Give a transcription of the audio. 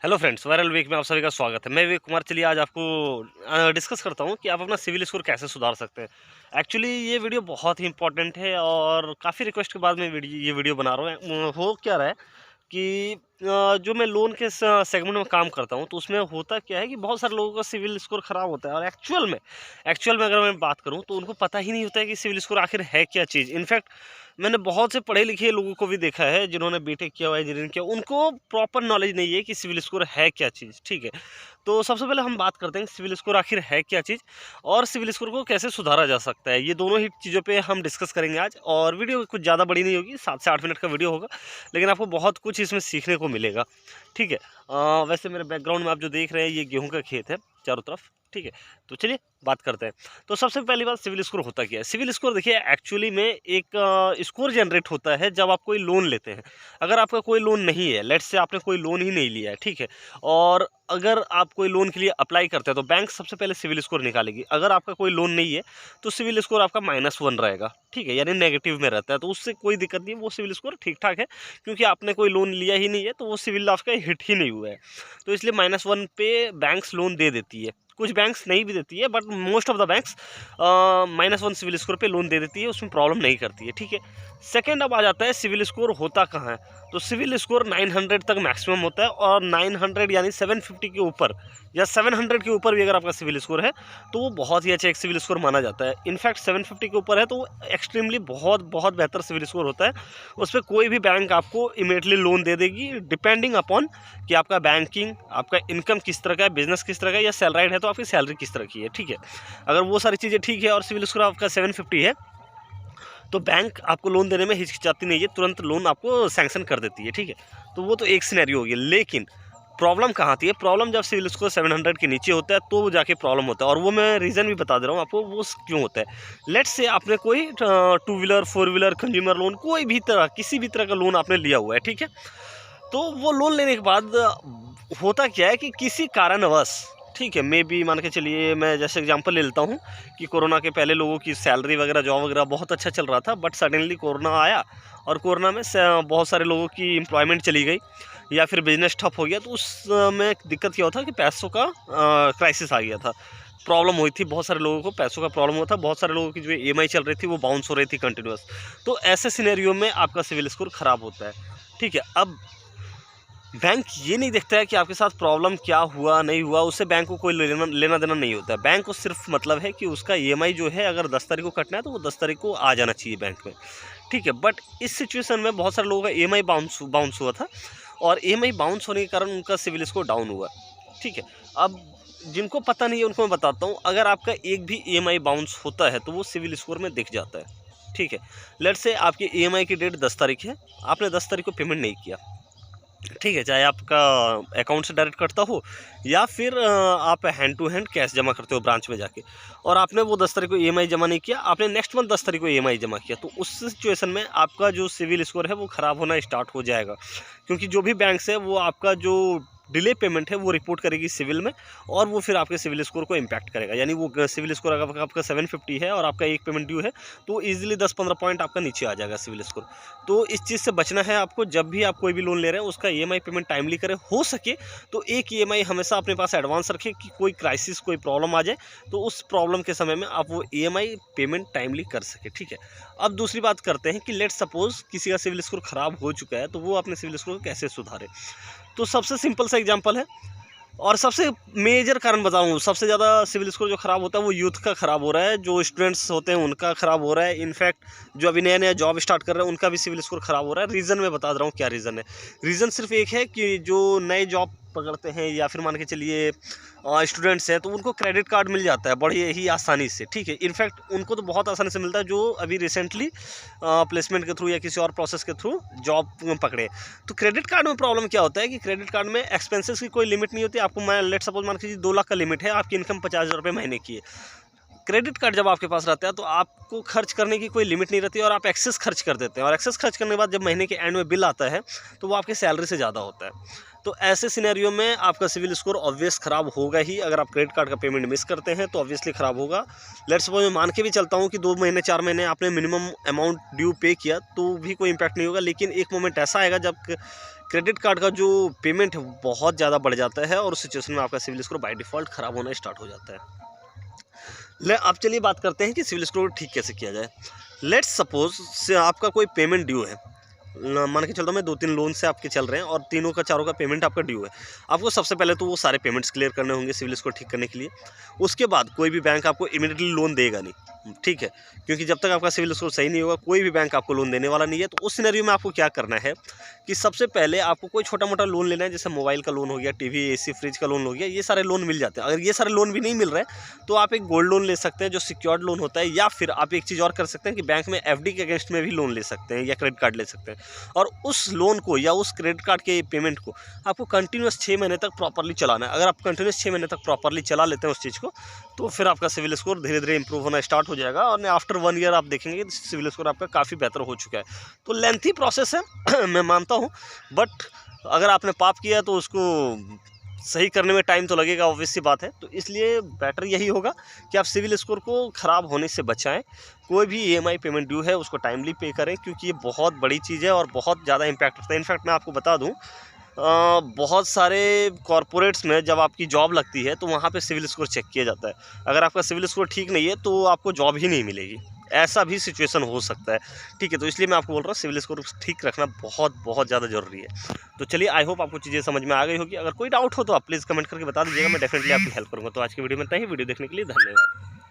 Hello friends, viral week में आप सभी का स्वागत है। मैं विवेक कुमार। चलिए आज आपको डिस्कस करता हूँ कि आप अपना सिविल स्कोर कैसे सुधार सकते हैं। एक्चुअली ये वीडियो बहुत ही इंपॉर्टेंट है और काफ़ी रिक्वेस्ट के बाद मैं ये वीडियो बना रहा हूँ। हो क्या रहा है कि जो मैं लोन के सेगमेंट में काम करता हूँ तो उसमें होता क्या है कि बहुत सारे लोगों का सिविल स्कोर ख़राब होता है और एक्चुअल में अगर मैं बात करूँ तो उनको पता ही नहीं होता है कि सिविल स्कोर आखिर है क्या चीज़। इनफैक्ट मैंने बहुत से पढ़े लिखे लोगों को भी देखा है जिन्होंने बीटेक किया हुआ है, इंजीनियरिंग किया, उनको प्रॉपर नॉलेज नहीं है कि सिविल स्कोर है क्या चीज़। ठीक है, तो सबसे पहले हम बात करते हैं सिविल स्कोर आखिर है क्या चीज़ और सिविल स्कोर को कैसे सुधारा जा सकता है। ये दोनों ही चीज़ों पे हम डिस्कस करेंगे आज। और वीडियो कुछ ज़्यादा बड़ी नहीं होगी, 7 से 8 मिनट का वीडियो होगा, लेकिन आपको बहुत कुछ इसमें सीखने को मिलेगा। ठीक है। वैसे मेरे बैकग्राउंड में आप जो देख रहे हैं ये गेहूं का खेत है चारों तरफ। ठीक है, तो चलिए बात करते हैं। तो सबसे पहली बात, सिविल स्कोर होता क्या है। सिविल स्कोर देखिए, एक्चुअली में एक स्कोर जनरेट होता है जब आप कोई लोन लेते हैं। अगर आपका कोई लोन नहीं है, लेट्स से आपने कोई लोन ही नहीं लिया है, ठीक है, और अगर आप कोई लोन के लिए अप्लाई करते हैं तो बैंक सबसे पहले सिविल स्कोर निकालेगी। अगर आपका कोई लोन नहीं है तो सिविल स्कोर आपका -1 रहेगा। ठीक है, यानी नेगेटिव में रहता है, तो उससे कोई दिक्कत नहीं है, वो सिविल स्कोर ठीक ठाक है, क्योंकि आपने कोई लोन लिया ही नहीं है तो वो सिविल आपका हिट ही नहीं हुआ है। तो इसलिए -1 पे बैंक्स लोन दे देती है। कुछ बैंक्स नहीं भी देती है, but most of the banks -1 civil score पे लोन दे देती है, उसमें प्रॉब्लम नहीं करती है। ठीक है। सेकंड अब आ जाता है सिविल स्कोर होता कहाँ है। तो सिविल स्कोर 900 तक मैक्सिमम होता है, और 900 यानी 750 के ऊपर या 700 के ऊपर भी अगर आपका सिविल स्कोर है तो वो बहुत ही अच्छा एक सिविल स्कोर माना जाता है। इनफैक्ट 750 के ऊपर है तो वो एक्सट्रीमली बहुत बहुत बेहतर सिविल स्कोर होता है। उस पर कोई भी बैंक आपको इमीडिएटली लोन दे देगी, डिपेंडिंग अपॉन कि आपका बैंकिंग, आपका इनकम किस तरह का है, बिजनेस किस तरह का है, या सैलराइड है तो आपकी सैलरी किस तरह की है। ठीक है, अगर वो सारी चीज़ें ठीक है और सिविल स्कोर आपका 750 है तो बैंक आपको लोन देने में हिचकिचाती नहीं है, तुरंत लोन आपको सैंक्शन कर देती है। ठीक है, तो वो तो एक सिनेरियो हो गया। लेकिन प्रॉब्लम कहाँ आती है, प्रॉब्लम जब सिविल स्कोर 700 के नीचे होता है तो वो जाके प्रॉब्लम होता है, और वो मैं रीज़न भी बता दे रहा हूँ आपको वो क्यों होता है। लेट्स से आपने कोई 2 व्हीलर 4 व्हीलर कंज्यूमर लोन, कोई भी तरह, किसी भी तरह का लोन आपने लिया हुआ है। ठीक है, तो वो लोन लेने के बाद होता क्या है कि किसी कारणवश, ठीक है, मे बी मान के चलिए, मैं जैसे एग्जांपल ले लेता हूँ कि कोरोना के पहले लोगों की सैलरी वगैरह, जॉब वगैरह बहुत अच्छा चल रहा था, बट सडनली कोरोना आया और कोरोना में बहुत सारे लोगों की एम्प्लॉयमेंट चली गई या फिर बिजनेस ठप हो गया। तो उसमें दिक्कत क्या होता कि पैसों का क्राइसिस आ गया था, प्रॉब्लम हुई थी, बहुत सारे लोगों को पैसों का प्रॉब्लम हुआ था, बहुत सारे लोगों की जो EMI चल रही थी वो बाउंस हो रही थी कंटिन्यूस। तो ऐसे सिनेरियो में आपका सिविल स्कोर ख़राब होता है। ठीक है, अब बैंक ये नहीं देखता है कि आपके साथ प्रॉब्लम क्या हुआ नहीं हुआ, उससे बैंक को कोई लेना देना नहीं होता है। बैंक को सिर्फ मतलब है कि उसका EMI जो है अगर 10 तारीख को कटना है तो वो 10 तारीख को आ जाना चाहिए बैंक में। ठीक है, बट इस सिचुएशन में बहुत सारे लोगों का EMI बाउंस हुआ था, और EMI बाउंस होने के कारण उनका सिविल स्कोर डाउन हुआ। ठीक है, अब जिनको पता नहीं है उनको मैं बताता हूँ, अगर आपका एक भी EMI बाउंस होता है तो वो सिविल स्कोर में दिख जाता है। ठीक है, लेट्स से आपकी EMI की डेट 10 तारीख है, आपने 10 तारीख को पेमेंट नहीं किया। ठीक है, चाहे आपका अकाउंट से डायरेक्ट कटता हो या फिर आप हैंड टू हैंड कैश जमा करते हो ब्रांच में जाके, और आपने वो 10 तारीख को EMI जमा नहीं किया, आपने नेक्स्ट मंथ 10 तारीख को EMI जमा किया, तो उस सिचुएशन में आपका जो सिविल स्कोर है वो ख़राब होना स्टार्ट हो जाएगा। क्योंकि जो भी बैंक्स है वो आपका जो डिले पेमेंट है वो रिपोर्ट करेगी सिविल में, और वो फिर आपके सिविल स्कोर को इम्पैक्ट करेगा। यानी वो सिविल स्कोर अगर आपका 750 है और आपका एक पेमेंट ड्यू है तो ईजिली 10-15 पॉइंट आपका नीचे आ जाएगा सिविल स्कोर। तो इस चीज़ से बचना है आपको। जब भी आप कोई भी लोन ले रहे हैं उसका EMI पेमेंट टाइमली करें, हो सके तो एक EMI हमेशा अपने पास एडवांस रखें कि कोई क्राइसिस, कोई प्रॉब्लम आ जाए तो उस प्रॉब्लम के समय में आप वो EMI पेमेंट टाइमली कर सके। ठीक है, अब दूसरी बात करते हैं कि लेट्स सपोज किसी का सिविल स्कोर ख़राब हो चुका है तो वो अपने सिविल स्कोर को कैसे सुधारे। तो सबसे सिंपल सा एग्जांपल है और सबसे मेजर कारण बताऊँ, सबसे ज़्यादा सिविल स्कोर जो ख़राब होता है वो यूथ का ख़राब हो रहा है, जो स्टूडेंट्स होते हैं उनका ख़राब हो रहा है। इनफैक्ट जो अभी नया नया जॉब स्टार्ट कर रहे हैं उनका भी सिविल स्कोर ख़राब हो रहा है। रीज़न मैं बता रहा हूँ क्या रीज़न है। रीज़न सिर्फ एक है कि जो नए जॉब पकड़ते हैं या फिर मान के चलिए स्टूडेंट्स हैं तो उनको क्रेडिट कार्ड मिल जाता है बड़ी ही आसानी से। ठीक है, इनफैक्ट उनको तो बहुत आसानी से मिलता है जो अभी रिसेंटली प्लेसमेंट के थ्रू या किसी और प्रोसेस के थ्रू जॉब पकड़े। तो क्रेडिट कार्ड में प्रॉब्लम क्या होता है कि क्रेडिट कार्ड में एक्सपेंसेस की कोई लिमिट नहीं होती। आपको मैं लेट सपोज मान लीजिए 2 लाख का लिमिट है, आपकी इनकम 50,000 रुपये महीने की है, क्रेडिट कार्ड जब आपके पास रहता है तो आपको खर्च करने की कोई लिमिट नहीं रहती और आप एक्सेस खर्च कर देते हैं, और एक्सेस खर्च करने के बाद जब महीने के एंड में बिल आता है तो वो आपकी सैलरी से ज़्यादा होता है। तो ऐसे सिनेरियो में आपका सिविल स्कोर ऑब्वियस ख़राब होगा ही। अगर आप क्रेडिट कार्ड का पेमेंट मिस करते हैं तो ऑब्वियसली ख़राब होगा। लेट्स सपोज मैं मान के भी चलता हूँ कि 2 महीने 4 महीने आपने मिनिमम अमाउंट ड्यू पे किया तो भी कोई इम्पैक्ट नहीं होगा, लेकिन एक मोमेंट ऐसा आएगा जब क्रेडिट कार्ड का जो पेमेंट है बहुत ज़्यादा बढ़ जाता है और उस सिचुएशन में आपका सिविल स्कोर बाय डिफ़ॉल्ट ख़राब होना स्टार्ट हो जाता है। अब चलिए बात करते हैं कि सिविल स्कोर ठीक कैसे किया जाए। लेट्स सपोज से आपका कोई पेमेंट ड्यू है, मान के चलता हूँ मैं 2-3 लोन से आपके चल रहे हैं और तीनों का चारों का पेमेंट आपका ड्यू है। आपको सबसे पहले तो वो सारे पेमेंट्स क्लियर करने होंगे सिविल स्कोर ठीक करने के लिए। उसके बाद कोई भी बैंक आपको इमीडिएटली लोन देगा नहीं, ठीक है, क्योंकि जब तक आपका सिविल स्कोर सही नहीं होगा कोई भी बैंक आपको लोन देने वाला नहीं है। तो उस सिनेरियो में आपको क्या करना है कि सबसे पहले आपको कोई छोटा मोटा लोन लेना है, जैसे मोबाइल का लोन हो गया, टीवी एसी फ्रिज का लोन हो गया, ये सारे लोन मिल जाते हैं। अगर ये सारे लोन भी नहीं मिल रहे तो आप एक गोल्ड लोन ले सकते हैं जो सिक्योर्ड लोन होता है, या फिर आप एक चीज़ और कर सकते हैं कि बैंक में एफडी के अगेंस्ट में भी लोन ले सकते हैं या क्रेडिट कार्ड ले सकते हैं, और उस लोन को या उस क्रेडिट कार्ड के पेमेंट को आपको कंटिन्यूस 6 महीने तक प्रॉपरली चलाना है। अगर आप कंटिन्यूस 6 महीने तक प्रॉपरली चला लेते हैं उस चीज़ को तो फिर आपका सिविल स्कोर धीरे धीरे इंप्रूव होना स्टार्ट हो जाएगा, और आफ्टर 1 ईयर आप देखेंगे कि सिविल स्कोर आपका काफ़ी बेहतर हो चुका है। तो लेंथी प्रोसेस है मैं मानता हूँ, बट अगर आपने पाप किया तो उसको सही करने में टाइम तो लगेगा, ऑब्वियस सी बात है। तो इसलिए बेटर यही होगा कि आप सिविल स्कोर को ख़राब होने से बचाएं। कोई भी ईएमआई पेमेंट ड्यू है उसको टाइमली पे करें, क्योंकि ये बहुत बड़ी चीज़ है और बहुत ज़्यादा इम्पैक्ट होता है। इनफैक्ट मैं आपको बता दूं, बहुत सारे कॉरपोरेट्स में जब आपकी जॉब लगती है तो वहाँ पे सिविल स्कोर चेक किया जाता है। अगर आपका सिविल स्कोर ठीक नहीं है तो आपको जॉब ही नहीं मिलेगी, ऐसा भी सिचुएशन हो सकता है, ठीक है। तो इसलिए मैं आपको बोल रहा हूँ सिविल स्कोर ठीक रखना बहुत बहुत ज़्यादा ज़रूरी है। तो चलिए, आई होप आपको चीज़ें समझ में आ गई होगी। अगर कोई डाउट हो तो आप प्लीज़ कमेंट करके बता दीजिएगा, मैं डेफिनेटली आपकी हेल्प करूँगा। तो आज की वीडियो में इतना ही। वीडियो देखने के लिए धन्यवाद।